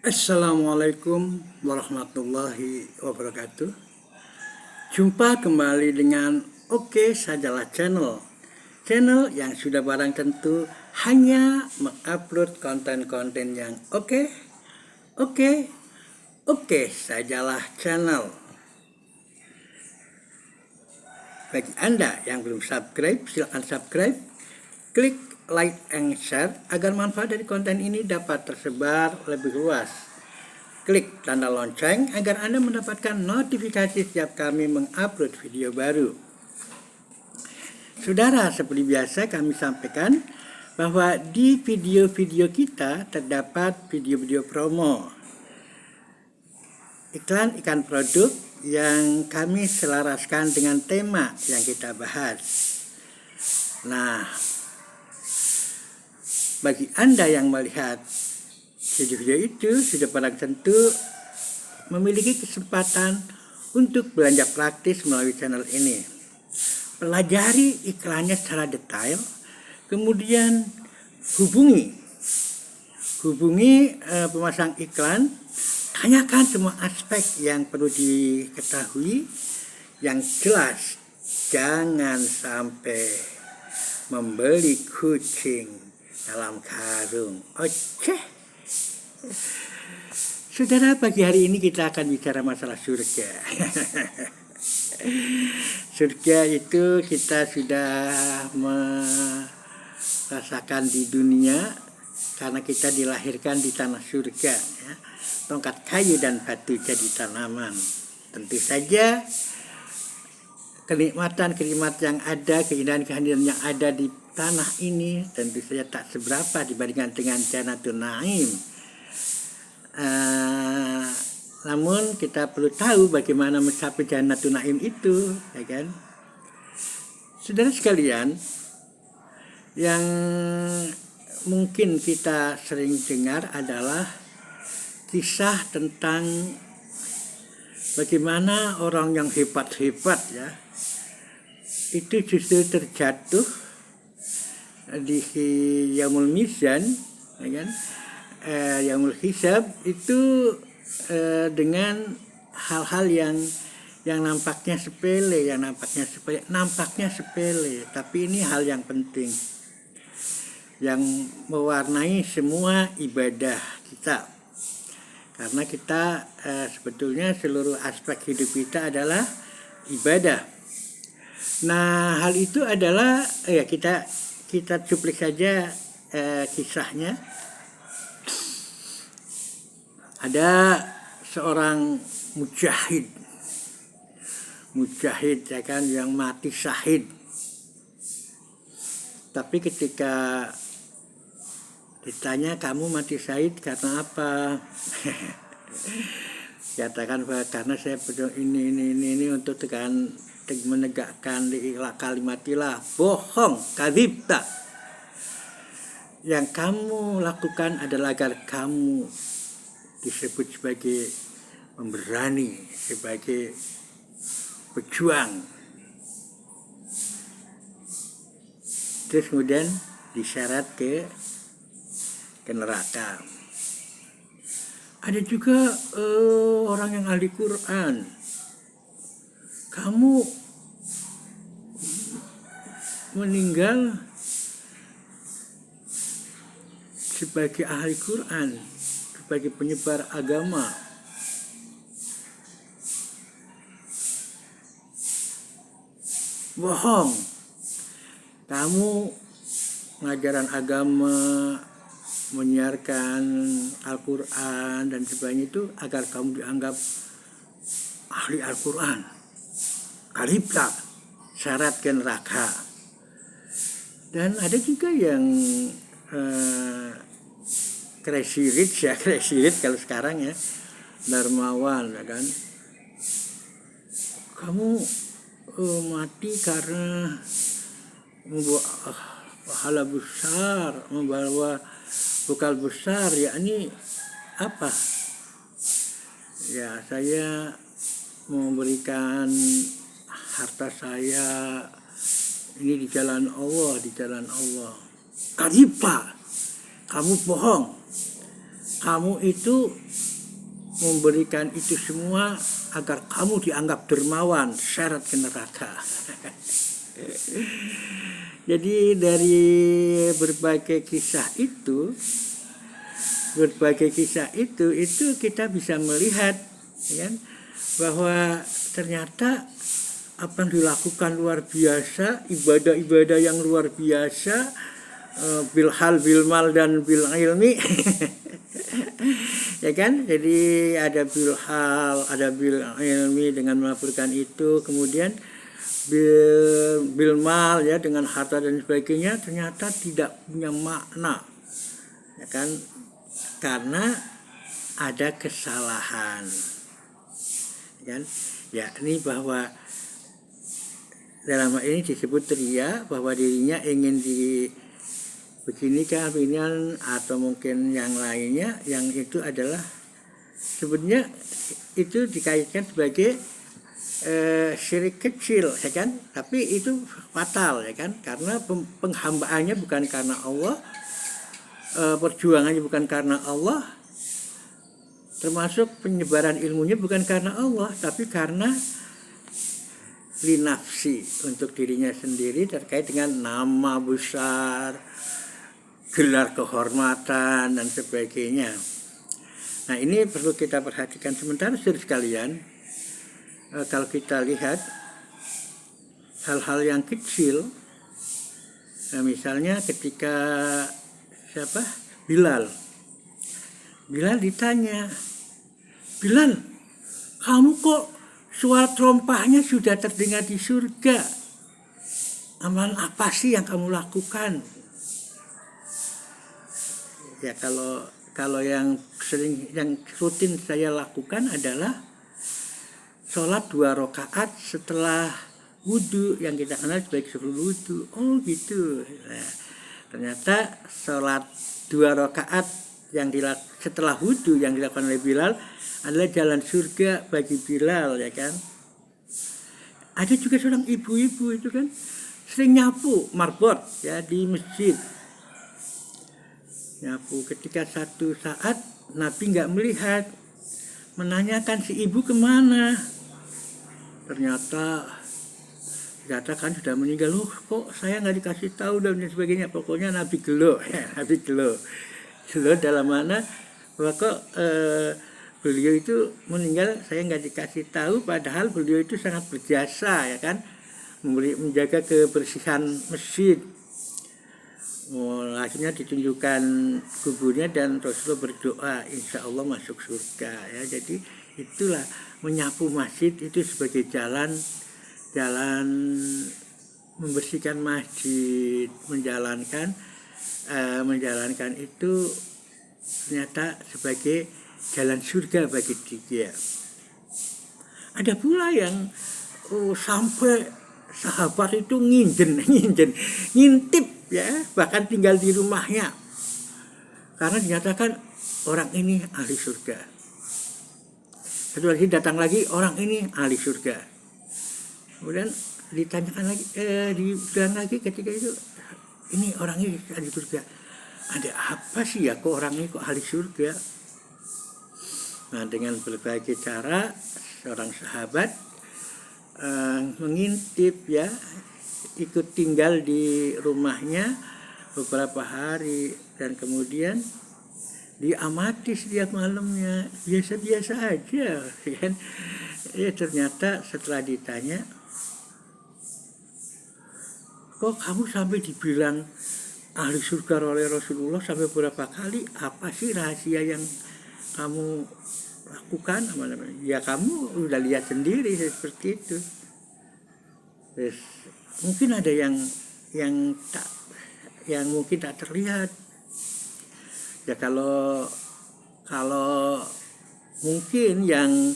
Assalamualaikum warahmatullahi wabarakatuh. Jumpa kembali dengan Oke Sajalah Channel yang sudah barang tentu hanya mengupload konten-konten yang oke, oke sajalah channel. Bagi Anda yang belum subscribe, silakan subscribe, klik like and share agar manfaat dari konten ini dapat tersebar lebih luas. Klik tanda lonceng agar Anda mendapatkan notifikasi setiap kami mengupload video baru. Saudara, seperti biasa kami sampaikan bahwa di video-video kita terdapat video-video promo, iklan produk yang kami selaraskan dengan tema yang kita bahas. Nah, bagi Anda yang melihat video-video itu sudah barang tentu memiliki kesempatan untuk belanja praktis melalui channel ini. Pelajari iklannya secara detail, kemudian hubungi pemasang iklan, tanyakan semua aspek yang perlu diketahui yang jelas. Jangan sampai membeli kucing dalam karung. Oke. Saudara, pagi hari ini kita akan bicara masalah surga. Surga itu kita sudah merasakan di dunia karena kita dilahirkan di tanah surga, ya. Tongkat kayu dan batu jadi tanaman. Tentu saja kenikmatan yang ada, keindahan yang ada di tanah ini tentu saja tak seberapa dibandingkan dengan Jannatul Naim. Namun kita perlu tahu bagaimana mencapai Jannatul Naim itu, ya kan? Saudara sekalian, yang mungkin kita sering dengar adalah kisah tentang bagaimana orang yang hebat-hebat, ya, itu justru terjatuh di Yaumul Mizan, ya kan? Yaumul Hisab itu dengan hal-hal yang nampaknya sepele, tapi ini hal yang penting yang mewarnai semua ibadah kita, karena kita sebetulnya seluruh aspek hidup kita adalah ibadah. Nah, hal itu adalah kita cuplik saja kisahnya. Ada seorang mujahid, ya kan, yang mati syahid. Tapi ketika ditanya, kamu mati syahid karena apa? Katakan bahwa karena saya berdoa ini untuk menegakkan kalimatillah. Bohong, kadzibta. Yang kamu lakukan adalah agar kamu disebut sebagai pemberani, sebagai pejuang. Terus kemudian diseret ke neraka. Ada juga orang yang ahli Quran. Kamu meninggal sebagai ahli Quran, sebagai penyebar agama. Bohong. Kamu pengajaran agama, menyiarkan Al-Quran dan sebagainya itu agar kamu dianggap ahli Al-Quran. Kadzibta, syarat ke neraka. Dan ada juga yang crazy rich kalau sekarang, ya, dermawan, ya kan. Kamu mati karena membawa pahala besar, membawa bekal besar, yakni apa? Ya, saya memberikan harta saya ini di jalan Allah. Kadzibta, kamu bohong. kamu itu memberikan itu semua agar kamu dianggap dermawan, seret ke neraka. Jadi dari berbagai kisah itu kita bisa melihat, ya kan, bahwa ternyata apa yang dilakukan luar biasa, ibadah-ibadah yang luar biasa, bilhal, bilmal, dan bil ilmi. Ya kan, jadi ada bilhal, ada bil ilmi dengan melakukan itu, kemudian bilmal, ya, dengan harta dan sebagainya, ternyata tidak punya makna, ya kan, karena ada kesalahan, ya kan, yakni bahwa dalam hal ini disebut ria, bahwa dirinya ingin beginikan, atau mungkin yang lainnya, yang itu adalah sebenarnya itu dikaitkan sebagai syirik kecil, ya kan, tapi itu fatal, ya kan, karena penghambaannya bukan karena Allah, perjuangannya bukan karena Allah, termasuk penyebaran ilmunya bukan karena Allah, tapi karena linafsi, untuk dirinya sendiri, terkait dengan nama besar, gelar kehormatan, dan sebagainya. Nah, ini perlu kita perhatikan. Sementara sekalian, kalau kita lihat hal-hal yang kecil, misalnya ketika Bilal ditanya, Bilal, kamu kok suara trompahnya sudah terdengar di surga, amalan apa sih yang kamu lakukan? Ya, kalau yang rutin saya lakukan adalah sholat 2 rakaat setelah wudhu, yang kita kenal sebagai sebelum wudhu. Oh gitu. Nah, ternyata sholat 2 rakaat yang setelah wudhu yang dilakukan oleh Bilal adalah jalan surga bagi Bilal, ya kan. Ada juga seorang ibu-ibu itu kan sering nyapu marbot, ya, di masjid. Nyapu, ketika satu saat Nabi nggak melihat, menanyakan si ibu kemana. Ternyata dikatakan sudah meninggal. Loh, kok saya nggak dikasih tahu dan sebagainya. Pokoknya Nabi gelo, ya, Nabi gelo dalam mana bahwa kok beliau itu meninggal saya nggak dikasih tahu, padahal beliau itu sangat berjasa, ya kan, menjaga kebersihan masjid. Akhirnya ditunjukkan kuburnya dan Rasulullah berdoa insya Allah masuk surga, ya. Jadi itulah menyapu masjid itu sebagai jalan membersihkan masjid, menjalankan itu ternyata sebagai jalan surga bagi dia. Ada pula yang sampai sahabat itu ngintip, ya, bahkan tinggal di rumahnya karena dinyatakan orang ini ahli surga. Satu lagi datang lagi, orang ini ahli surga. Kemudian ditanyakan lagi, dibilang lagi ketika itu, ini orang ini ahli surga. Ada apa sih ya kok orang ini kok ahli surga? Nah, dengan berbagai cara seorang sahabat mengintip, ya, ikut tinggal di rumahnya beberapa hari, dan kemudian diamati setiap malamnya biasa-biasa aja, kan. Ya, ternyata setelah ditanya, kok kamu sampai dibilang ahli surga oleh Rasulullah sampai berapa kali? Apa sih rahasia yang kamu lakukan? Ya, kamu udah lihat sendiri seperti itu. Terus mungkin ada yang mungkin tak terlihat. Ya, kalau mungkin yang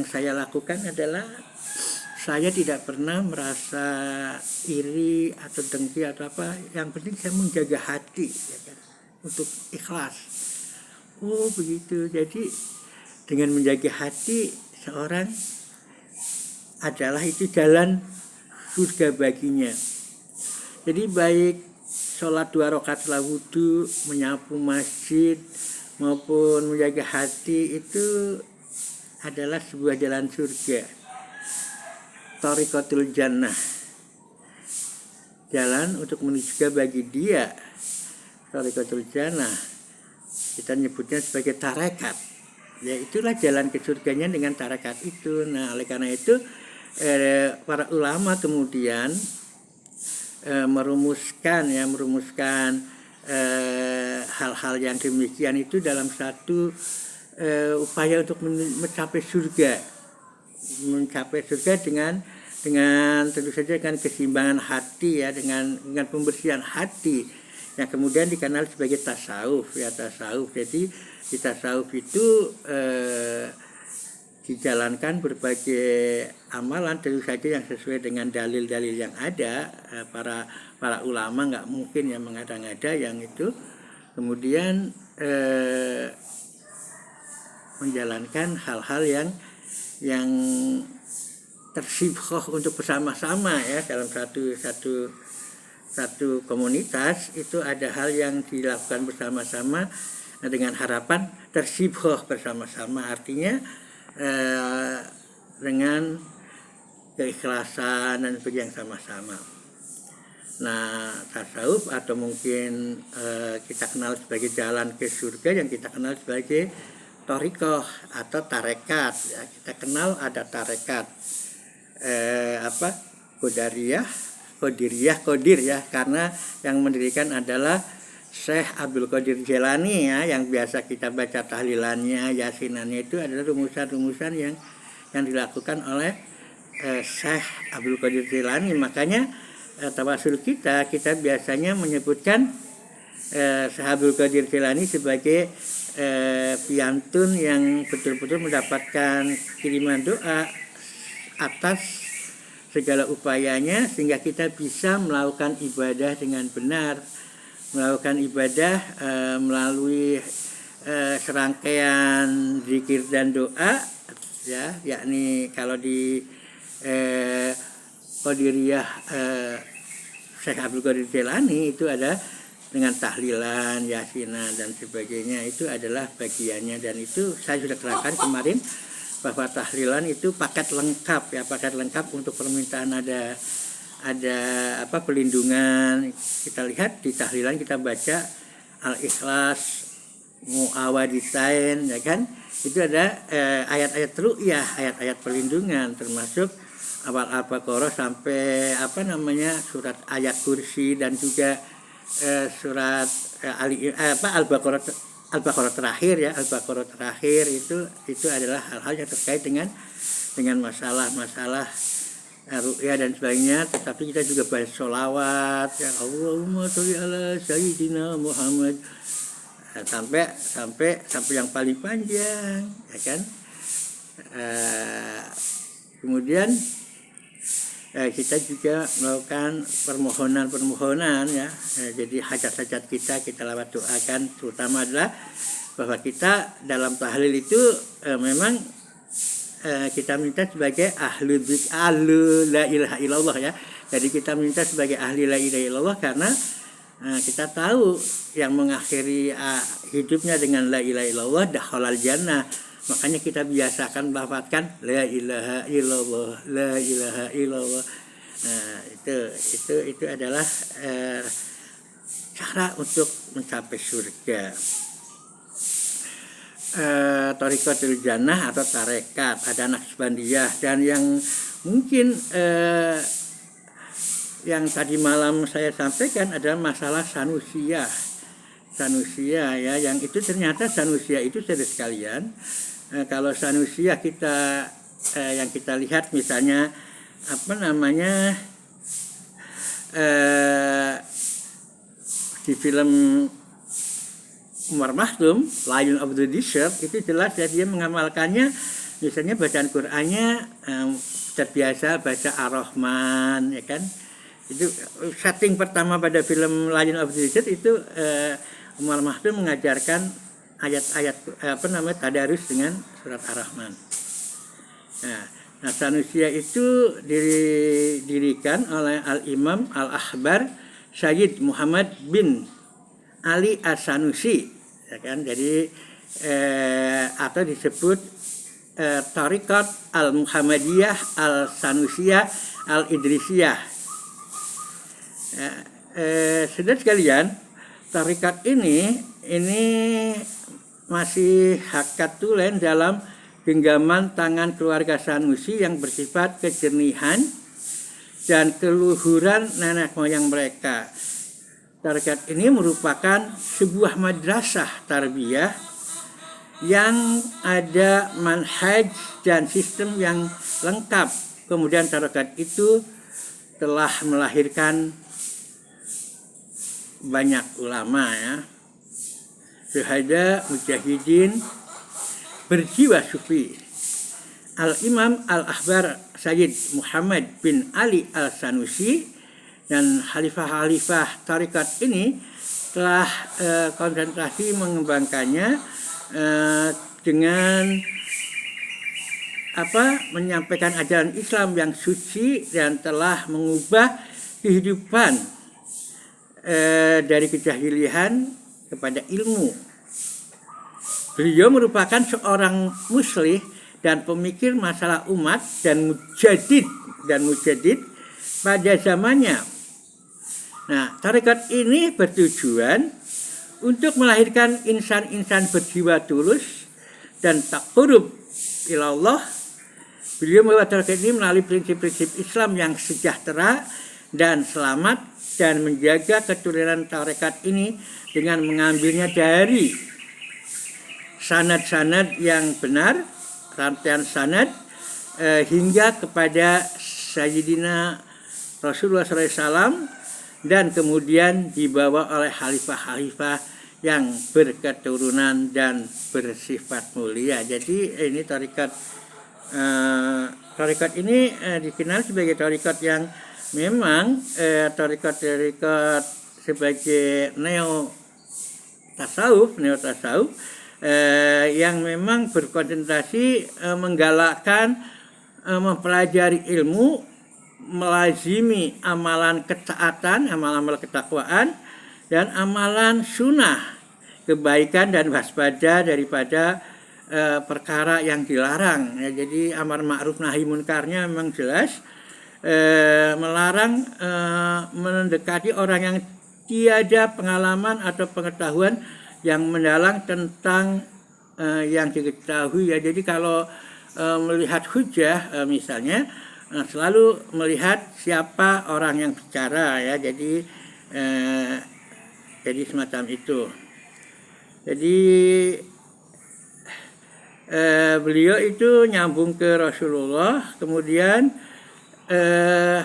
saya lakukan adalah saya tidak pernah merasa iri atau dengki atau apa. Yang penting saya menjaga hati, ya kan, untuk ikhlas. Oh begitu. Jadi dengan menjaga hati seorang adalah itu jalan surga baginya. Jadi baik sholat 2 rakaat setelah wudhu, menyapu masjid, maupun menjaga hati itu adalah sebuah jalan surga. Thariqatul Jannah, jalan untuk menuju surga bagi dia. Thariqatul Jannah kita nyebutnya sebagai tarekat, ya itulah jalan ke surganya dengan tarekat itu. Nah oleh karena itu para ulama kemudian merumuskan hal-hal yang demikian itu dalam satu upaya untuk mencapai surga dengan tentu saja dengan keseimbangan hati, ya, dengan pembersihan hati yang kemudian dikenal sebagai tasawuf, ya tasawuf. Jadi di tasawuf itu dijalankan berbagai amalan tentu saja yang sesuai dengan dalil-dalil yang ada. Para ulama nggak mungkin yang mengada-ngada yang itu, kemudian menjalankan hal-hal yang tersibhoh untuk bersama-sama, ya, dalam satu komunitas itu ada hal yang dilakukan bersama-sama dengan harapan tersibhoh bersama-sama, artinya dengan keikhlasan dan sebagainya yang sama-sama. Nah tasawuf atau mungkin kita kenal sebagai jalan ke surga yang kita kenal sebagai thariqah atau tarekat, ya. Kita kenal ada tarekat Qadiriyah, ya, karena yang mendirikan adalah Syekh Abdul Qadir Jailani, ya, yang biasa kita baca tahlilannya, yasinannya itu adalah rumusan-rumusan yang dilakukan oleh Syekh Abdul Qadir Jailani. Makanya tawasul kita biasanya menyebutkan Syekh Abdul Qadir Jailani sebagai piantun yang betul-betul mendapatkan kiriman doa atas segala upayanya sehingga kita bisa melakukan ibadah dengan benar, melakukan ibadah melalui serangkaian zikir dan doa, ya, yakni kalau di Qadiriyah Syekh Abdul Qadir Jailani itu ada dengan tahlilan, yasinan dan sebagainya, itu adalah bagiannya. Dan itu saya sudah terangkan kemarin bahwa tahlilan itu paket lengkap untuk permintaan ada pelindungan. Kita lihat di tahlilan kita baca Al-Ikhlas, Mu'awaditain, ya kan? Itu ada ayat-ayat ru'yah, ayat-ayat perlindungan, termasuk awal Al-Baqarah sampai surat ayat kursi, dan juga surat Al-Baqarah terakhir, ya, Al-Baqarah terakhir itu adalah hal-hal yang terkait dengan masalah-masalah ru'yah dan sebagainya. Tetapi kita juga baca sholawat, ya, Allahumma sholli ala sayyidina Muhammad, sampai yang paling panjang, ya kan. Kemudian kita juga melakukan permohonan, ya. Jadi hajat-hajat kita lewat doakan, terutama adalah bahwa kita dalam tahlil itu memang kita minta sebagai ahlu la ilaha illallah, ya. Jadi kita minta sebagai ahli la ilaha illallah karena kita tahu yang mengakhiri hidupnya dengan la ilaha illallah dakhalal jannah. Makanya kita biasakan melafadzkan la ilaha illallah, la ilaha illallah. Nah, itu adalah cara untuk mencapai surga. Thariqatul Jannah atau tarekat, ada Naqsbandiyah, dan yang mungkin yang tadi malam saya sampaikan adalah masalah Sanusiyah, ya, yang itu ternyata Sanusiyah itu saudara sekalian. Kalau Sanusiyah yang kita lihat misalnya di film Umar Makhtum, Lion of the Desert, itu jelas ya, dia mengamalkannya. Misalnya bacaan Qur'annya terbiasa baca Ar-Rahman, ya kan. Itu setting pertama pada film Lion of the Desert itu Umar Makhtum mengajarkan ayat-ayat tadarus dengan surat Ar-Rahman. Nah, Sanusiyah itu didirikan oleh Al-Imam Al-Ahbar Sayyid Muhammad bin Ali As-Sanusi, ya kan. Jadi atau disebut Thariqat Al-Muhammadiyah, Al-Sanusiyah, Al-Idrisiyah. Saudara sekalian, tarikat ini masih hakikat tulen dalam genggaman tangan keluarga Sanusi yang bersifat kejernihan dan keluhuran nenek moyang mereka. Tarikat ini merupakan sebuah madrasah tarbiyah yang ada manhaj dan sistem yang lengkap. Kemudian tarikat itu telah melahirkan banyak ulama, ya, syuhada, mujahidin, berjiwa sufi. Al-Imam Al-Ahbar Sayyid Muhammad bin Ali Al-Sanusi dan khalifah-khalifah tarikat ini telah konsentrasi mengembangkannya dengan menyampaikan ajaran Islam yang suci dan telah mengubah kehidupan dari kejahilian kepada ilmu. Beliau merupakan seorang muslih dan pemikir masalah umat dan mujadid pada zamannya. Nah, tarekat ini bertujuan untuk melahirkan insan-insan berjiwa tulus dan taqarrub ila Allah. Beliau membuat tarekat ini melalui prinsip-prinsip Islam yang sejahtera dan selamat dan menjaga keturunan tarekat ini dengan mengambilnya dari sanad-sanad yang benar, rangkaian sanad hingga kepada Sayyidina Rasulullah SAW dan kemudian dibawa oleh khalifah-khalifah yang berketurunan dan bersifat mulia. Jadi ini tarekat ini dikenal sebagai tarekat yang memang tarekat sebagai neo tasawuf yang memang berkonsentrasi menggalakkan mempelajari ilmu, melazimi amalan ketaatan, amalan ketakwaan, dan amalan sunnah, kebaikan dan waspada daripada perkara yang dilarang. Ya, jadi amar ma'ruf nahi munkarnya memang jelas melarang mendekati orang yang tiada pengalaman atau pengetahuan yang mendalam tentang yang diketahui. Ya, jadi kalau melihat hujah misalnya selalu melihat siapa orang yang bicara, ya. Jadi semacam itu. Jadi beliau itu nyambung ke Rasulullah, kemudian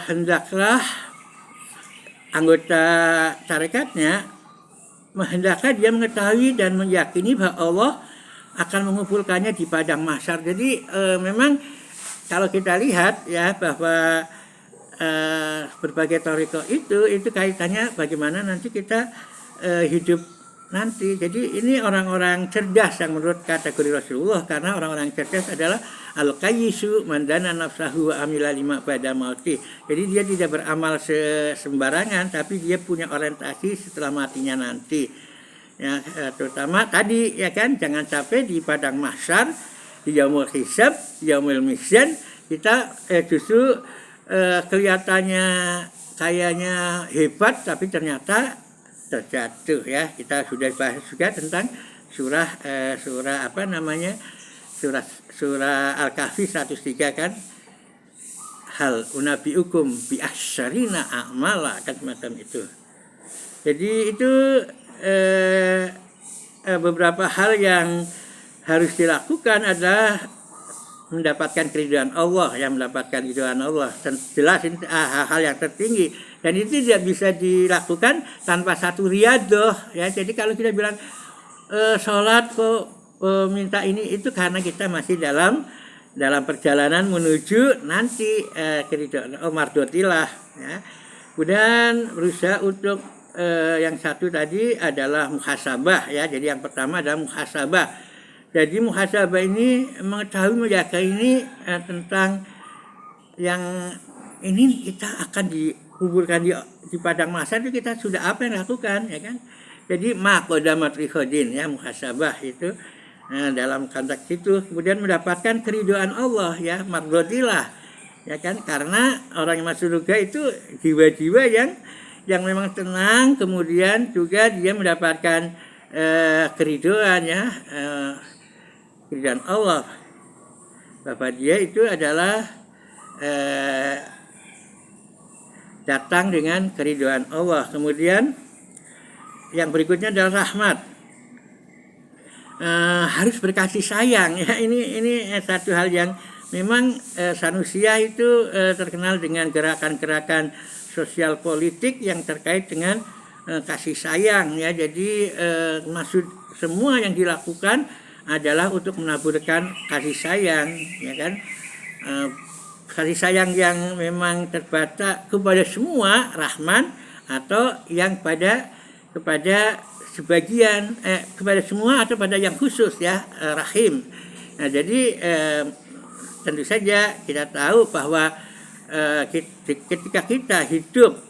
hendaklah anggota tarekatnya hendaklah dia mengetahui dan meyakini bahwa Allah akan mengumpulkannya di padang mahsyar. Jadi memang kalau kita lihat, ya, bahwa berbagai tarekat itu kaitannya bagaimana nanti kita hidup nanti. Jadi ini orang-orang cerdas yang menurut kategori Rasulullah, karena orang-orang cerdas adalah al-qayyisu mandana nafsahu wa amila lima pada mauti. Jadi dia tidak beramal sembarangan, tapi dia punya orientasi setelah matinya nanti. Ya, terutama tadi, ya kan, jangan capek di padang mahsyar, di yaumul hisab, di yaumul mizan, kita justru kelihatannya kayaknya hebat, tapi ternyata terjatuh, ya. Kita sudah bahas juga tentang surah Al-Kahfi 103, kan, hal unabiukum bi asyarina a'mala, kan, semacam itu. Jadi itu beberapa hal yang harus dilakukan adalah mendapatkan keridhaan Allah, yang mendapatkan keridhaan Allah. Dan jelas ini hal yang tertinggi, dan itu tidak bisa dilakukan tanpa satu riyadhah, ya. Jadi kalau kita bilang sholat kok minta ini, itu karena kita masih dalam perjalanan menuju nanti keridhaan mardotillah, ya. Kemudian berusaha untuk yang satu tadi adalah muhasabah, ya. Jadi yang pertama adalah muhasabah. Jadi muhasabah ini mengetahui, meyakini tentang yang ini kita akan dikuburkan di padang mahsyar, itu kita sudah apa yang lakukan, ya kan? Jadi ma qadamat rihodin ya, muhasabah itu dalam konteks itu. Kemudian mendapatkan keridhaan Allah ya, mardotillah ya kan, karena orang yang masuk surga itu jiwa-jiwa yang memang tenang, kemudian juga dia mendapatkan keridhaan ya, keridhaan Allah, bahwa dia itu adalah datang dengan keridhaan Allah. Kemudian yang berikutnya adalah rahmat, harus berkasih sayang ya. Ini satu hal yang memang Sanusia itu terkenal dengan gerakan-gerakan sosial politik yang terkait dengan kasih sayang ya. Jadi maksud semua yang dilakukan adalah untuk menaburkan kasih sayang ya kan. Kasih sayang yang memang terbatas kepada semua, Rahman, atau yang kepada sebagian, kepada semua atau pada yang khusus ya, Rahim. Nah jadi tentu saja kita tahu bahwa ketika kita hidup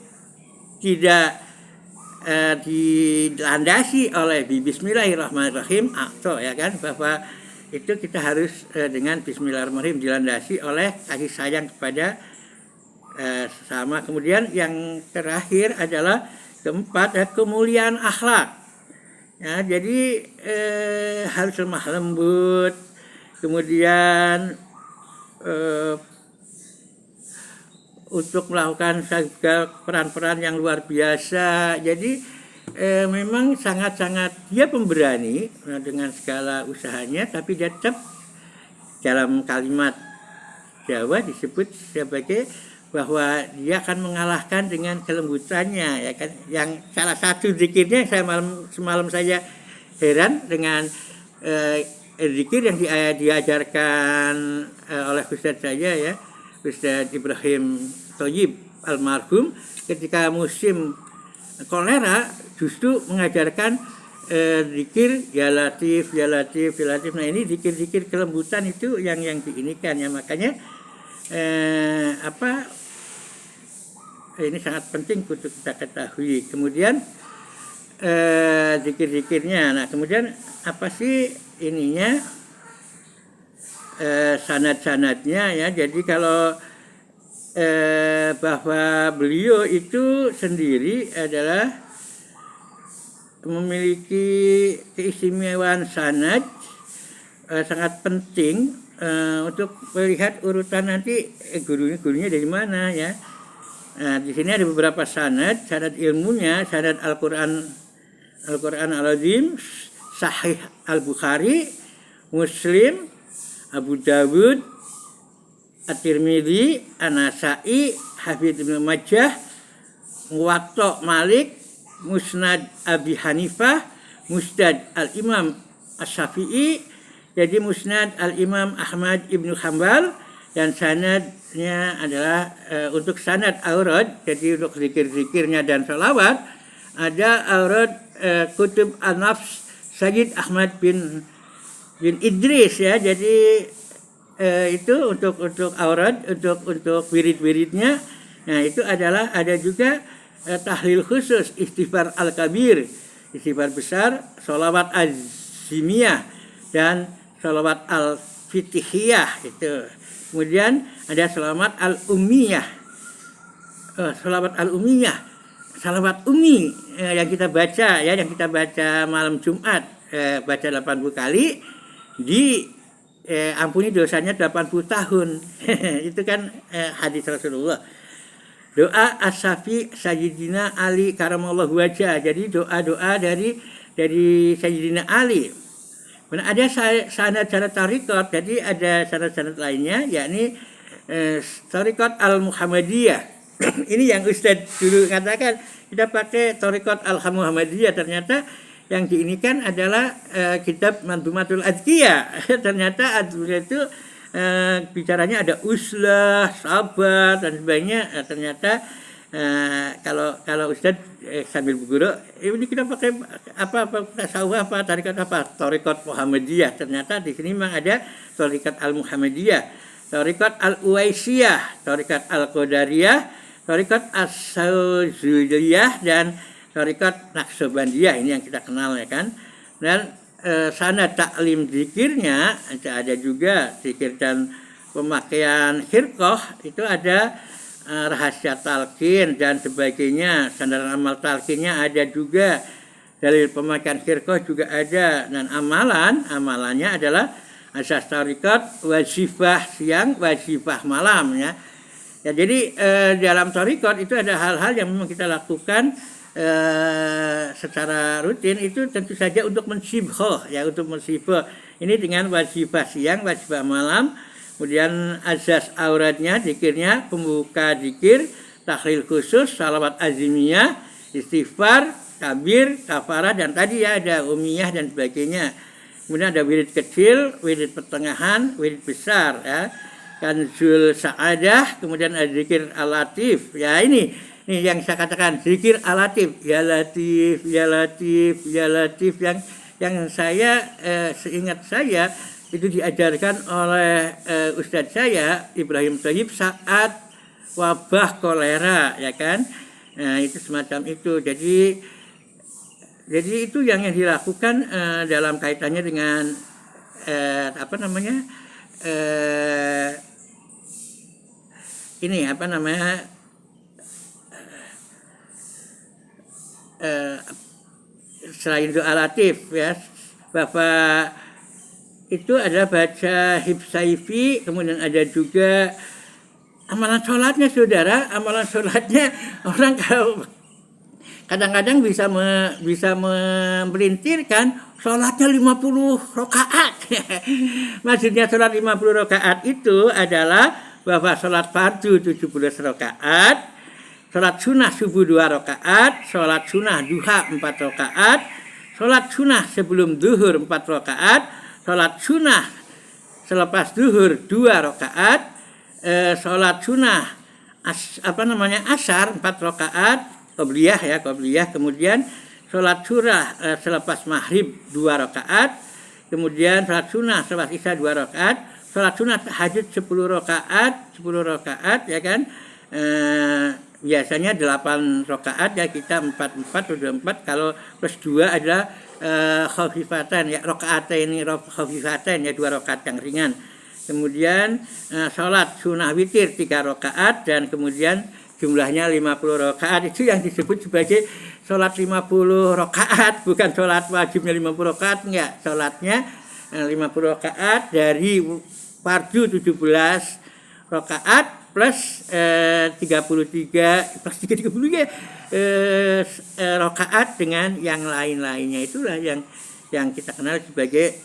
tidak dilandasi oleh Bismillahirrahmanirrahim, atau ya kan, bahwa itu kita harus dengan Bismillahirrahmanirrahim dilandasi oleh kasih sayang kepada sesama. Kemudian yang terakhir adalah keempat, kemuliaan akhlak ya. Jadi harus lemah lembut, kemudian untuk melakukan segala peran-peran yang luar biasa. Jadi memang sangat-sangat dia pemberani dengan segala usahanya, tapi dia tetap dalam kalimat Jawa disebut sebagai bahwa dia akan mengalahkan dengan kelembutannya ya kan. Yang salah satu zikirnya semalam saya heran dengan zikir yang diajarkan oleh Ustadz saya ya, Ustadz Ibrahim Thoyib almarhum, ketika musim kolera justru mengajarkan zikir ya latif, ya latif, ya latif. Nah ini zikir-zikir kelembutan itu yang diinikan ya. Makanya ini sangat penting untuk kita ketahui. Kemudian zikir-zikirnya. Nah kemudian apa sih ininya, sanad-sanadnya ya. Jadi kalau bahwa beliau itu sendiri adalah memiliki keistimewaan sanad sangat penting untuk melihat urutan nanti gurunya dari mana ya. Nah, di sini ada beberapa sanad ilmunya, sanad Al-Qur'an Al-Azim, Sahih Al-Bukhari, Muslim, Abu Dawud, At-Tirmidzi, An-Nasa'i, Hafidz Ibnu Majah, Muwatta Malik, Musnad Abi Hanifah, Musnad Al-Imam Asy-Syafi'i, jadi Musnad Al-Imam Ahmad Ibnu Hanbal, dan sanadnya adalah untuk sanad aurad, jadi untuk zikir-zikirnya dan sholawat ada aurad Kutub An-Nafs Sayyid Ahmad bin Idris ya. Jadi itu untuk aurad, untuk wirid-wiridnya. Nah itu adalah ada juga tahlil khusus, istighfar al-kabir, istighfar besar, sholawat azimiyah, dan sholawat al-fitihiyah itu. Kemudian ada sholawat al-ummiyah, salawat umi yang kita baca ya, yang kita baca malam Jumat, baca 80 kali, ampuni dosanya 80 tahun. Itu kan hadis Rasulullah. Doa as-safi Sayyidina Ali karamallahu wajah. Jadi doa-doa dari Sayyidina Ali. Kemudian ada sanad-sanad tariqat, jadi ada sanad-sanad lainnya, yakni tariqat al-Muhammadiyah. Ini yang Ustadz dulu katakan, kita pakai tariqat al-Muhammadiyah, ternyata yang diinikan adalah kitab Mandumatul Adhiyah. Ternyata Adhiyah itu bicaranya ada uslah, sabar, dan sebagainya. Ternyata kalau Ustadz sambil berguru, ini kita pakai tasawuf tarikat tarikat Muhammadiyah. Ternyata di sini memang ada tarikat al-Muhammadiyah, tarikat al-Uwaisiyah, tarikat al-Qadariyah, tarikat as-Sauzuliyah, dan Thariqat Naqsabandiyah ini yang kita kenal ya kan. Dan sanad taklim zikirnya ada juga zikir dan pemakaian khirqah itu ada rahasia talqin dan sebagainya. Sandaran amal talqinnya ada juga, dalil pemakaian khirqah juga ada, dan amalannya adalah asas thariqat wazifah siang wazifah malam ya. Ya, jadi dalam thariqat itu ada hal-hal yang memang kita lakukan secara rutin, itu tentu saja untuk mensibhoh ya, untuk mensibhoh ini dengan wazifah siang wazifah malam. Kemudian azas auratnya, zikirnya, pembuka zikir, tahlil khusus, salawat azimiyah, istighfar, kabir, kafarah, dan tadi ya ada umiyah dan sebagainya. Kemudian ada wirid kecil, wirid pertengahan, wirid besar ya. Kanzul sa'adah, kemudian ada zikir al-latif. Ya ini yang saya katakan, zikir al-latif, ya latif, ya latif, ya latif, yang saya seingat saya itu diajarkan oleh Ustadz saya Ibrahim Thayyib saat wabah kolera ya kan. Nah, itu semacam itu. Jadi itu yang dilakukan dalam kaitannya dengan selain doa latif ya, Bapak itu ada baca hibsaifi, kemudian ada juga amalan sholatnya saudara. Amalan sholatnya orang kalau kadang-kadang bisa memelintirkan sholatnya 50 rakaat. Maksudnya sholat 50 rakaat itu adalah bahwa sholat fardu 17 rakaat, sholat sunnah subuh 2 rakaat, sholat sunnah duha 4 rakaat, sholat sunnah sebelum duhur 4 rakaat, sholat sunnah selepas duhur 2 rakaat, sholat sunnah asar 4 rakaat, qobliyah, kemudian sholat surah selepas maghrib 2 rakaat, kemudian sholat sunnah selepas isya 2 rakaat, sholat sunnah tahajud 10 rakaat ya kan. Biasanya 8 rakaat ya, kita 4 kalau plus 2 adalah khafifatan ya, rakaataini khafifatan ya, 2 rakaat yang ringan. Kemudian sholat sunnah witir 3 rakaat, dan kemudian jumlahnya 50 rakaat. Itu yang disebut sebagai sholat 50 rakaat, bukan sholat wajibnya 50 rakaat, enggak. Sholatnya 50 rakaat dari fardu 17 rakaat plus 33 rakaat dengan yang lain-lainnya. Itulah yang kita kenal sebagai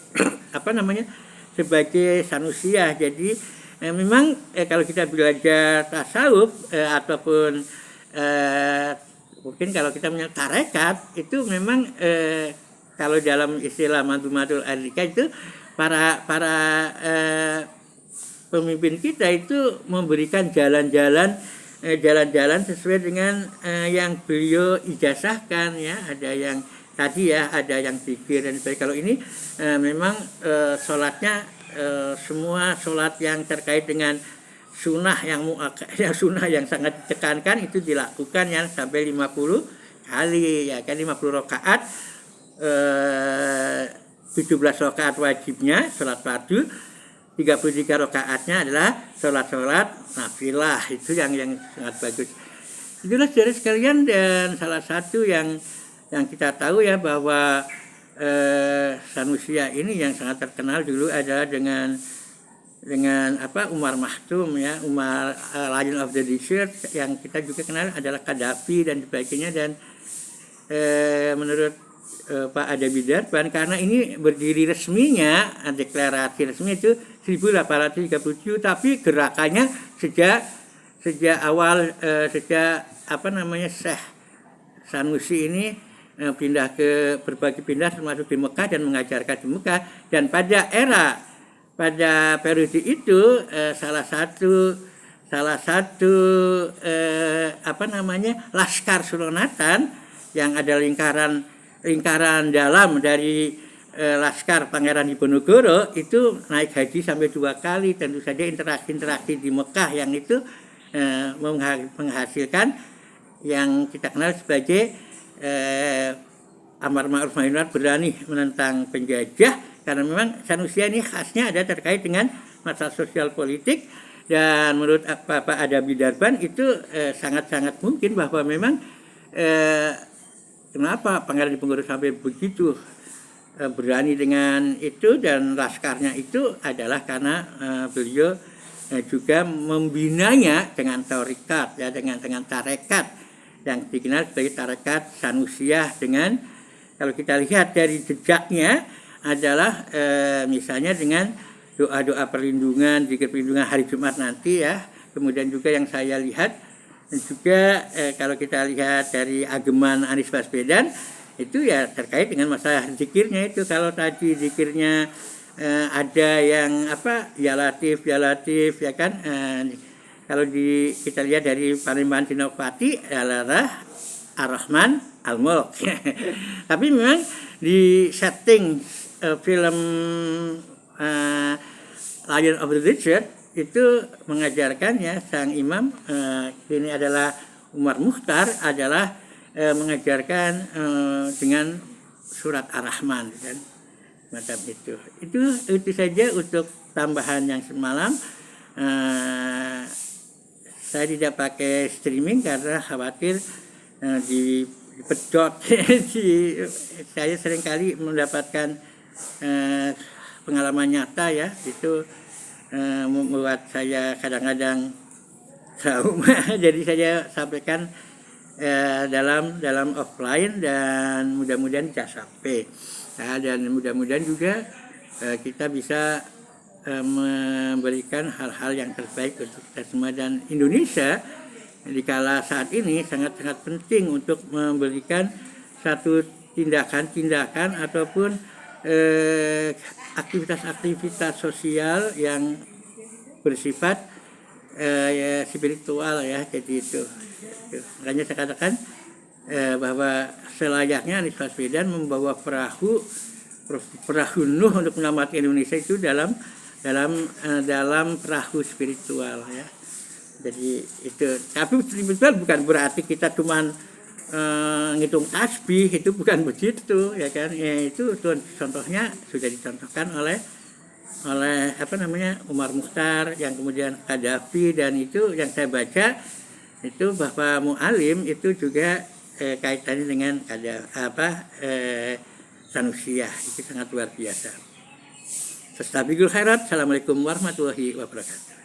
sebagai sanusiah. Jadi memang kalau kita belajar tasawuf ataupun mungkin kalau kita punya tarekat, itu memang kalau dalam istilah Manzumatul Arika itu para pemimpin kita itu memberikan jalan-jalan sesuai dengan yang beliau ijazahkan ya. Ada yang tadi ya, ada yang zikir dan sebagainya. Kalau ini memang sholatnya semua sholat yang terkait dengan sunnah sunnah yang sangat ditekankan itu dilakukan yang sampai 50 kali ya kan, 50 rakaat, 17 rakaat wajibnya sholat fardu, 33 rakaatnya adalah sholat nafilah. Itu yang sangat bagus. Itulah saudara sekalian, dan salah satu yang kita tahu ya bahwa Sanusia ini yang sangat terkenal dulu adalah dengan Umar Maktum ya, Umar Lion of the Desert, yang kita juga kenal adalah Qaddafi dan sebagainya. Dan menurut Pak Adabi Darban, karena ini berdiri resminya, deklarasi resmi itu 1837, tapi gerakannya sejak awal Syekh Sanusi ini pindah termasuk di Mekah dan mengajarkan di Mekah. Dan pada periode itu salah satu Laskar Sulonatan yang ada lingkaran dalam dari Laskar Pangeran Diponegoro itu naik haji sampai 2 kali. Tentu saja interaksi di Mekah yang itu menghasilkan yang kita kenal sebagai amar ma'ruf nahi munkar, berani menentang penjajah, karena memang Sanusia ini khasnya ada terkait dengan masalah sosial politik. Dan menurut Bapak Adabi Darban itu sangat-sangat mungkin bahwa memang kenapa Pangeran Diponegoro sampai begitu berani dengan itu, dan laskarnya itu adalah karena beliau juga membinanya dengan tarekat, ya, dengan tarekat yang dikenal sebagai tarekat Sanusiah. Dengan kalau kita lihat dari jejaknya adalah misalnya dengan doa-doa perlindungan, zikir perlindungan hari Jumat nanti, ya. Kemudian juga yang saya lihat juga kalau kita lihat dari ageman Anies Baswedan itu ya terkait dengan masalah zikirnya itu. Kalau tadi zikirnya ada yang ya latif ya kan, kalau kita lihat dari Panembahan Senopati adalah Ar-Rahman Al-Mulk. Tapi memang di setting film Lion of the Desert itu mengajarkannya sang imam ini adalah Umar Mukhtar adalah mengajarkan dengan surat Ar-Rahman, kan, macam itu. Itu saja untuk tambahan yang semalam. Saya tidak pakai streaming karena khawatir dipedot. Saya seringkali mendapatkan pengalaman nyata, ya, itu membuat saya kadang-kadang trauma. Jadi saya sampaikan dalam offline, dan mudah-mudahan bisa sampai. Nah, dan mudah-mudahan juga kita bisa memberikan hal-hal yang terbaik untuk kita semua. Dan Indonesia di kala saat ini sangat-sangat penting untuk memberikan satu tindakan ataupun aktivitas-aktivitas sosial yang bersifat spiritual, ya. Jadi itu. Makanya saya katakan bahwa selayaknya Anies Baswedan membawa perahu Nuh untuk menyelamatkan Indonesia itu dalam perahu spiritual, ya. Jadi itu. Tapi spiritual bukan berarti kita cuman ngitung tasbih, itu bukan begitu, ya kan. Ya, itu contohnya sudah dicontohkan oleh Umar Mukhtar, yang kemudian Qaddafi, dan itu yang saya baca itu bahwa Mu'alim itu juga kaitannya dengan Sanusiah. Itu sangat luar biasa. Fastabiqul khairat. Assalamualaikum warahmatullahi wabarakatuh.